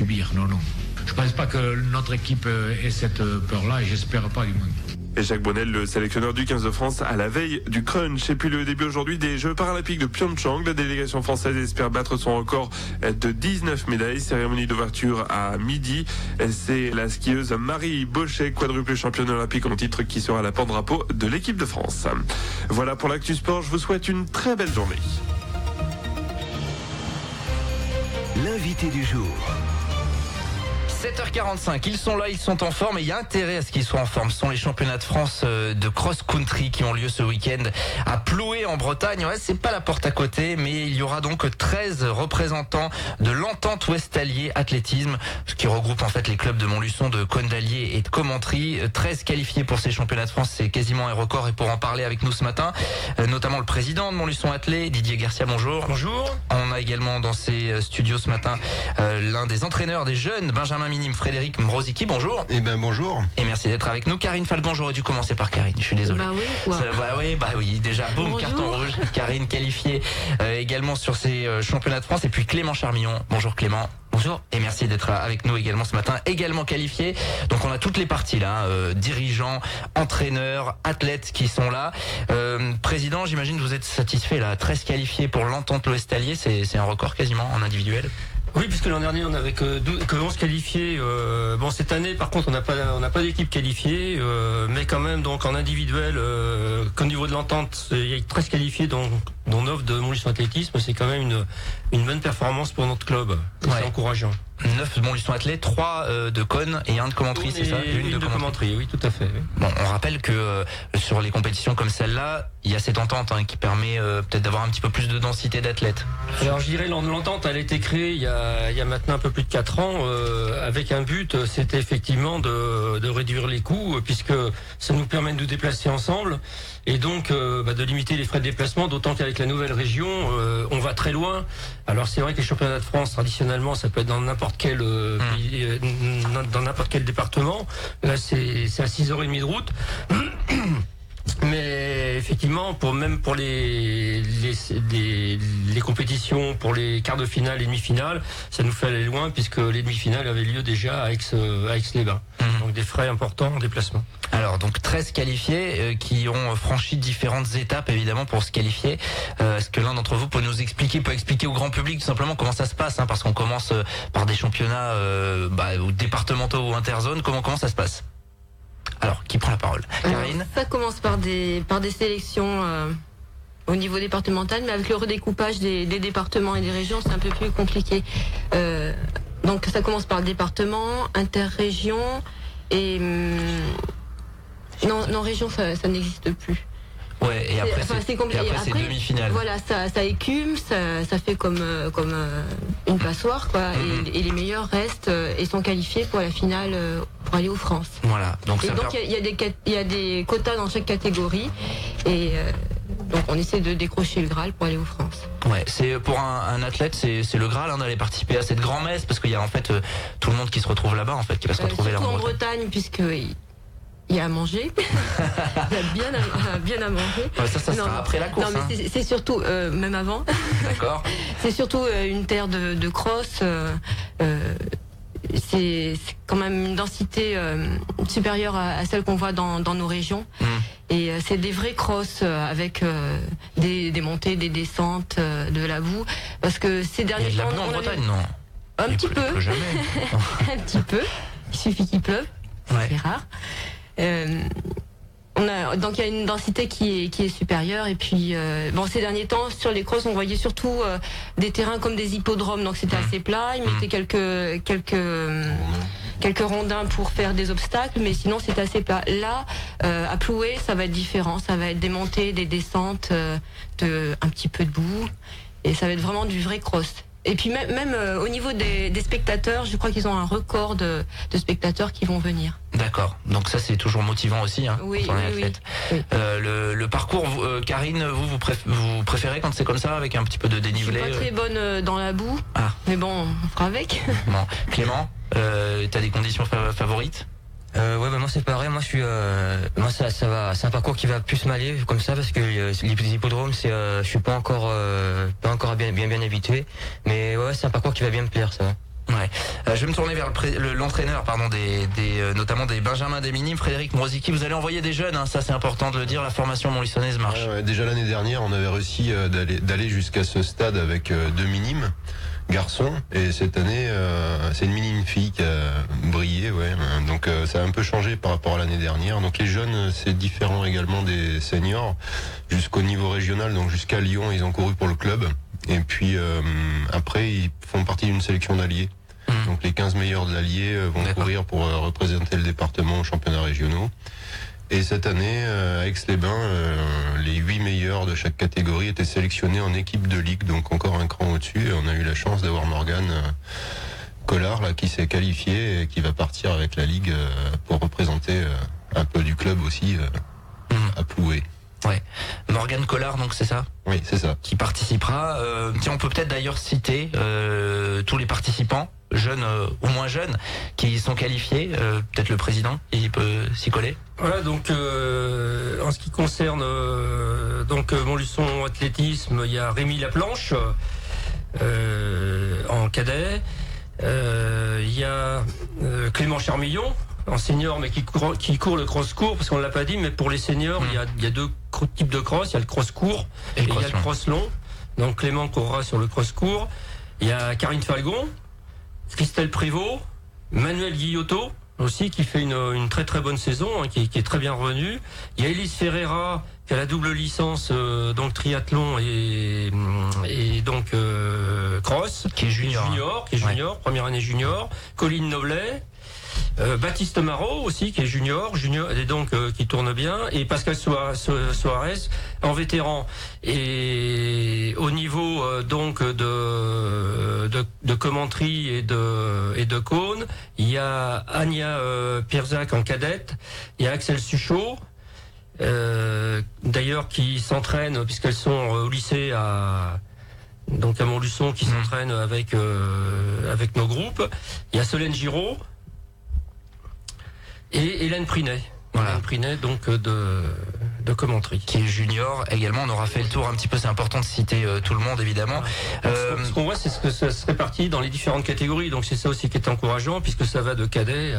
subir. Non. Je pense pas que notre équipe ait cette peur-là et j'espère pas du moins. Et Jacques Bonnel, le sélectionneur du 15 de France, à la veille du crunch. Et puis le début aujourd'hui des Jeux paralympiques de Pyeongchang. La délégation française espère battre son record de 19 médailles. Cérémonie d'ouverture à midi. C'est la skieuse Marie Bochet, quadruple championne olympique en titre, qui sera la porte-drapeau de l'équipe de France. Voilà pour l'actu sport. Je vous souhaite une très belle journée. L'invité du jour. 7h45, ils sont là, ils sont en forme et il y a intérêt à ce qu'ils soient en forme. Ce sont les championnats de France de cross-country qui ont lieu ce week-end à Ploué en Bretagne. Ouais, c'est pas la porte à côté, mais il y aura donc 13 représentants de l'Entente Ouest Allier Athlétisme, ce qui regroupe en fait les clubs de Montluçon, de Cône d'Allier et de Commentry. 13 qualifiés pour ces championnats de France, c'est quasiment un record. Et pour en parler avec nous ce matin, notamment le président de Montluçon Athlé, Didier Garcia, bonjour. Bonjour. On a également dans ces studios ce matin l'un des entraîneurs des jeunes, Benjamin Minime, Frédéric Mrozicki, bonjour. Eh ben bonjour. Et merci d'être avec nous. Karine Falcon, j'aurais dû commencer par Karine, je suis désolé. Bah oui, déjà, boum, bonjour. Carton rouge. Karine qualifiée également sur ces championnats de France. Et puis Clément Charmillon, bonjour Clément. Bonjour. Et merci d'être avec nous également ce matin, également qualifié. Donc on a toutes les parties là, dirigeants, entraîneurs, athlètes qui sont là. Président, j'imagine que vous êtes satisfait là, 13 qualifiés pour l'Entente Ouest Allier, c'est un record quasiment en individuel. Oui, puisque l'an dernier on avait que 11 qualifiés. Bon, cette année par contre on n'a pas d'équipe qualifiée, mais quand même donc en individuel, qu'au niveau de l'entente, il y a 13 qualifiés dont 9 de Montluçon Athlétisme. C'est quand même une bonne performance pour notre club. Ouais. C'est encourageant. 9 de Montluçon Athlé, 3 de Cône et 1 de Commentry, c'est ça? Une de Commentry, oui, tout à fait. Oui. Bon, on rappelle que sur les compétitions comme celle-là, il y a cette entente qui permet peut-être d'avoir un petit peu plus de densité d'athlètes. Alors je dirais l'entente, elle a été créée il y a maintenant un peu plus de 4 ans avec un but, c'était effectivement de réduire les coûts, puisque ça nous permet de nous déplacer ensemble et donc de limiter les frais de déplacement, d'autant qu'avec la nouvelle région, on va très loin. Alors c'est vrai que les championnats de France, traditionnellement, ça peut être dans n'importe quel pays, dans n'importe quel département. Là c'est à 6h30 de route. Mais effectivement, pour les compétitions, pour les quarts de finale et demi-finales, ça nous fait aller loin puisque les demi-finales avaient lieu déjà à Aix-les-Bains. Donc des frais importants en déplacement. Alors donc 13 qualifiés qui ont franchi différentes étapes évidemment pour se qualifier. Est-ce que l'un d'entre vous peut nous expliquer au grand public tout simplement comment ça se passe, parce qu'on commence par des championnats départementaux ou interzones. Comment ça se passe? Alors, qui prend la parole? Karine? Ça commence par des sélections au niveau départemental, mais avec le redécoupage des départements et des régions, c'est un peu plus compliqué. Donc ça commence par le département, interrégion, et non région, ça n'existe plus. Ouais, et après c'est demi-finale. Voilà, ça écume, ça fait comme une passoire, quoi. Et les meilleurs restent et sont qualifiés pour la finale pour aller aux France. Voilà. Donc il y a des quotas dans chaque catégorie et donc on essaie de décrocher le Graal pour aller aux France. Ouais, c'est pour un athlète, c'est le Graal d'aller participer à cette grand-messe parce qu'il y a en fait tout le monde qui se retrouve là-bas en fait, qui va se retrouver là en Bretagne puisque il y a à manger, il y a bien à manger. Ouais, ça sera après la course. Non, mais c'est surtout, même avant. D'accord. C'est surtout une terre de cross. C'est quand même une densité supérieure à celle qu'on voit dans nos régions. Et c'est des vrais crosses avec des montées, des descentes, de la boue. Parce que ces derniers temps... Il y a de la boue en Bretagne, non? Un petit peu. Jamais. Un petit peu. Il suffit qu'il pleuve. C'est rare. Donc il y a une densité qui est supérieure et puis ces derniers temps sur les crosses on voyait surtout des terrains comme des hippodromes, donc c'était assez plat, ils mettaient quelques rondins pour faire des obstacles, mais sinon c'était assez plat. Là à Ploué ça va être différent, ça va être des montées, des descentes, un petit peu de boue et ça va être vraiment du vrai cross. Et puis même au niveau des spectateurs, je crois qu'ils ont un record de spectateurs qui vont venir. D'accord. Donc ça c'est toujours motivant aussi, oui, quand on est athlète. Oui. Le parcours, Karine, vous préférez quand c'est comme ça, avec un petit peu de dénivelé? Je suis pas très bonne dans la boue, mais bon, on fera avec. Bon. Clément, t'as des conditions favorites? Moi c'est pareil, moi je suis ça va, c'est un parcours qui va plus m'aller comme ça parce que les hippodromes je suis pas encore bien habitué, mais ouais, c'est un parcours qui va bien me plaire, ça va. Ouais. Je vais me tourner vers l'entraîneur, notamment des Benjamins des Minimes, Frédéric Mrozicki. Vous allez envoyer des jeunes, hein, ça c'est important de le dire. La formation montluçonnaise marche. Déjà l'année dernière, on avait réussi d'aller jusqu'à ce stade avec 2 minimes garçons, et cette année c'est une minime fille qui a brillé, donc ça a un peu changé par rapport à l'année dernière. Donc les jeunes, c'est différent également des seniors, jusqu'au niveau régional, donc jusqu'à Lyon ils ont couru pour le club, et puis après ils font partie d'une sélection d'alliés. Donc les 15 meilleurs de l'allié vont courir pour représenter le département aux championnats régionaux. Et cette année, à Aix-les-Bains, les 8 meilleurs de chaque catégorie étaient sélectionnés en équipe de ligue, donc encore un cran au-dessus. Et on a eu la chance d'avoir Morgane Collard là, qui s'est qualifié et qui va partir avec la ligue pour représenter un peu du club aussi à Ploué. Ouais. Morgane Collard, donc c'est ça ? Oui, c'est ça. Qui participera. Tiens, on peut peut-être d'ailleurs citer tous les participants, jeunes ou moins jeunes, qui sont qualifiés. Peut-être le président, il peut s'y coller. Voilà, donc en ce qui concerne Montluçon Athlétisme, il y a Rémi Laplanche en cadet. Il y a Clément Charmillon en senior, mais qui court le cross-court, parce qu'on ne l'a pas dit, mais pour les seniors, il y a 2 types de cross. Il y a le cross-court et il y a le cross-long. Donc Clément courra sur le cross-court. Il y a Karine Falgon, Christelle Prévost, Manuel Guillotot aussi, qui fait une très très bonne saison, hein, qui est très bien revenue. Il y a Elise Ferreira, qui a la double licence donc triathlon et donc cross, qui est junior, première année junior. Colline Noblet, Baptiste Marot aussi, qui est junior et donc qui tourne bien, et Pascal Soares en vétéran. Et au niveau donc de commenterie et de cône, il y a Ania Pierzac en cadette, il y a Axel Suchot, d'ailleurs qui s'entraînent puisqu'elles sont au lycée à Montluçon, qui s'entraînent avec nos groupes. Il y a Solène Giraud et Hélène Prinet. Voilà. Hélène Prinet, donc de commenterie. Qui est junior également. On aura fait le tour un petit peu, c'est important de citer tout le monde évidemment. Ce qu'on voit, c'est que ça se répartit dans les différentes catégories, donc c'est ça aussi qui est encourageant, puisque ça va de cadet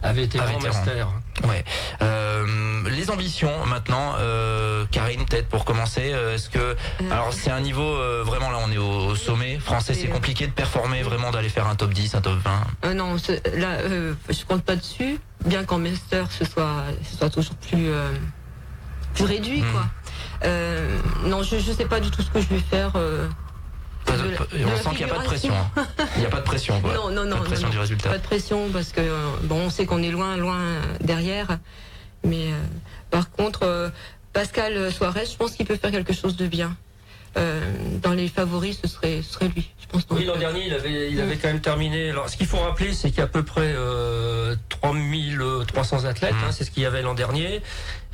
à vétéran, master. Ouais. Les ambitions maintenant, Karine, peut-être pour commencer, est-ce que alors c'est un niveau vraiment, là on est au sommet français, c'est compliqué de performer vraiment, d'aller faire un top 10, un top 20? Non, là je compte pas dessus, bien qu'en master ce soit toujours plus réduit quoi. Non, je sais pas du tout ce que je vais faire. On sent qu'il n'y a pas de pression. Il n'y a pas de pression. Quoi. Non, pas de pression du résultat. Pas de pression parce que on sait qu'on est loin derrière. Mais par contre, Pascal Soares, je pense qu'il peut faire quelque chose de bien. Dans les favoris, ce serait lui. Je pense. Oui, l'an dernier, il avait quand même terminé. Alors, ce qu'il faut rappeler, c'est qu'il y a à peu près 3300 athlètes. C'est ce qu'il y avait l'an dernier.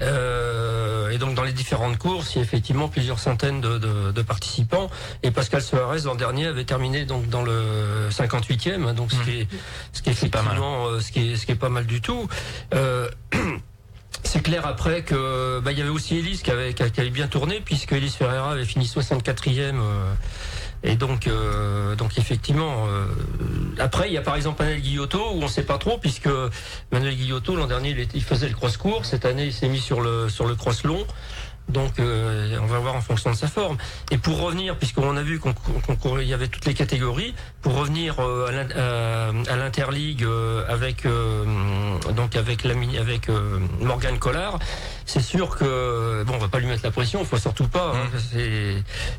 Et donc, dans les différentes courses, il y a effectivement plusieurs centaines de participants. Et Pascal Soares, l'an dernier, avait terminé donc dans le 58e. Donc, ce qui est effectivement, ce qui est pas mal du tout. C'est clair après que il y avait aussi Elise qui avait bien tourné, puisque Elise Ferreira avait fini 64e et donc effectivement après il y a par exemple Manuel Guillotot où on sait pas trop, puisque Manuel Guillotot l'an dernier il faisait le cross court, cette année il s'est mis sur le cross long. Donc on va voir en fonction de sa forme. Et pour revenir, puisqu'on a vu qu'il y avait toutes les catégories, pour revenir à l'interligue avec Morgane Collard, c'est sûr que on va pas lui mettre la pression, il faut surtout pas.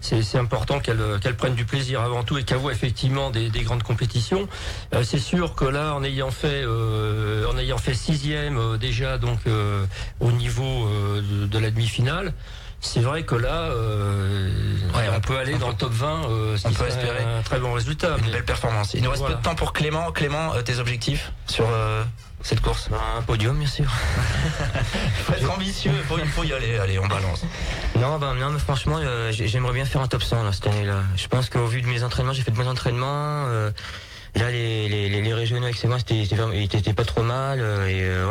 C'est important qu'elle prenne du plaisir avant tout et qu'elle voit effectivement des grandes compétitions. C'est sûr que là, en ayant fait 6e déjà donc au niveau de la demi-finale. C'est vrai que là, on peut aller dans le top 20, ce qui peut espérer un très bon résultat. Une belle performance. Il nous reste peu de temps pour Clément. Clément, tes objectifs sur cette course? Un podium, bien sûr. Il faut être ambitieux, il faut y aller. Allez, on balance. Non, mais franchement, j'aimerais bien faire un top 100 là, cette année-là. Je pense qu'au vu de mes entraînements, j'ai fait de bons entraînements. Là, les régionaux avec moi, c'était pas trop mal.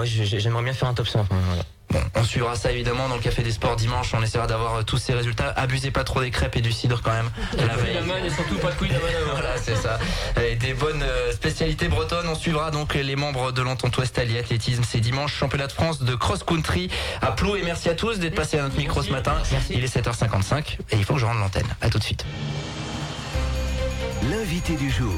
J'aimerais bien faire un top 100. Voilà. Bon, on suivra ça évidemment dans le Café des Sports dimanche. On essaiera d'avoir tous ces résultats. Abusez pas trop des crêpes et du cidre quand même. La veille. Et surtout pas de couilles d'Amana. Voilà, c'est ça. Et des bonnes spécialités bretonnes. On suivra donc les membres de l'Entente Ouest Allier Athlétisme. C'est dimanche, championnat de France de cross-country à Ploué. Et merci à tous d'être passés à notre micro ce matin. Merci. Il est 7h55 et il faut que je rende l'antenne. À tout de suite. L'invité du jour.